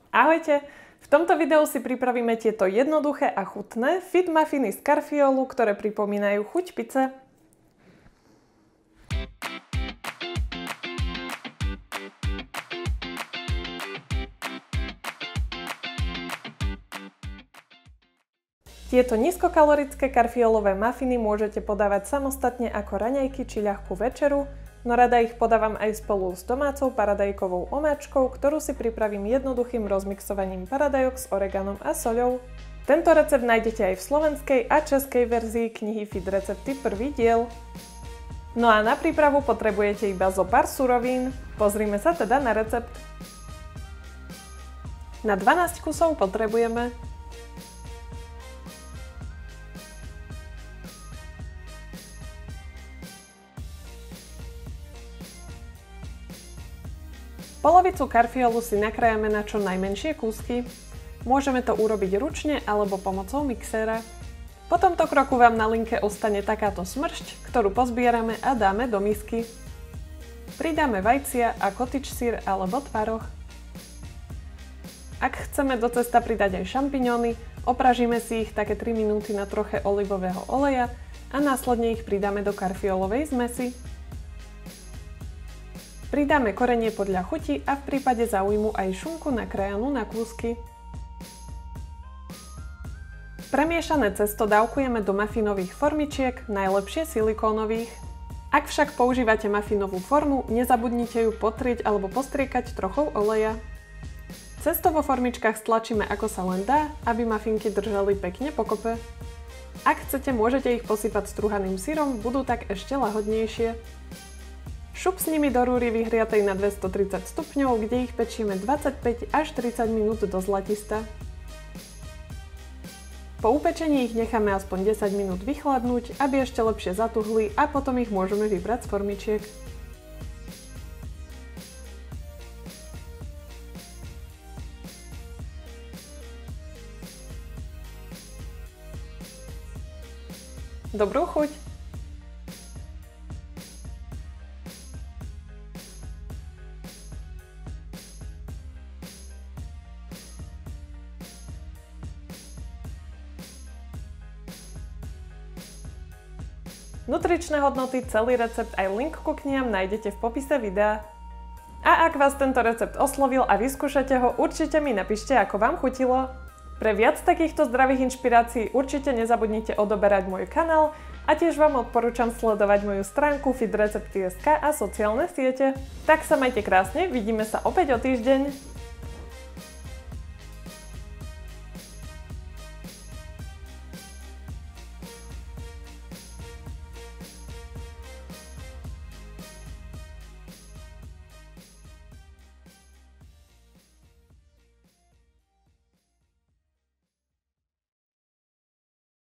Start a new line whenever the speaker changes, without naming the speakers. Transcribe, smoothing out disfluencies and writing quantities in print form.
Ahojte! V tomto videu si pripravíme tieto jednoduché a chutné fit muffiny z Carfiolu, ktoré pripomínajú chuť pice. Tieto nízkokalorické karfiolové mafiny môžete podávať samostatne ako raňajky či ľahkú večeru, no rada ich podávam aj spolu s domácou paradajkovou omáčkou, ktorú si pripravím jednoduchým rozmixovaním paradajok s oreganom a soľou. Tento recept nájdete aj v slovenskej a českej verzii knihy Fit recepty 1. diel. No a na prípravu potrebujete iba zo pár surovín. Pozrime sa teda na recept. Na 12 kusov potrebujeme polovicu karfiolu si nakrájame na čo najmenšie kúsky. Môžeme to urobiť ručne alebo pomocou mixéra. Po tomto kroku vám na linke ostane takáto smršť, ktorú pozbierame a dáme do misky. Pridáme vajcia a cottage syr alebo tvaroh. Ak chceme do cesta pridať aj šampiňóny, opražíme si ich také 3 minúty na troche olivového oleja a následne ich pridáme do karfiolovej zmesi. Pridáme korenie podľa chuti a v prípade záujmu aj šunku nakrájanú na kúsky. Premiešané cesto dávkujeme do maffinových formičiek, najlepšie silikónových. Ak však používate maffinovú formu, nezabudnite ju potrieť alebo postriekať trochou oleja. Cesto vo formičkách stlačíme ako sa len dá, aby muffinky držali pekne pokope. Ak chcete, môžete ich posypať struhaným syrom, budú tak ešte lahodnejšie. Šup s nimi do rúry vyhriatej na 230 stupňov, kde ich pečieme 25 až 30 minút do zlatista. Po upečení ich necháme aspoň 10 minút vychladnúť, aby ešte lepšie zatuhli a potom ich môžeme vybrať z formičiek. Dobrú chuť! Nutričné hodnoty, celý recept aj link ku knihám nájdete v popise videa. A ak vás tento recept oslovil a vyskúšate ho, určite mi napíšte, ako vám chutilo. Pre viac takýchto zdravých inšpirácií určite nezabudnite odoberať môj kanál a tiež vám odporúčam sledovať moju stránku fitrecepty.sk a sociálne siete. Tak sa majte krásne, vidíme sa opäť o týždeň.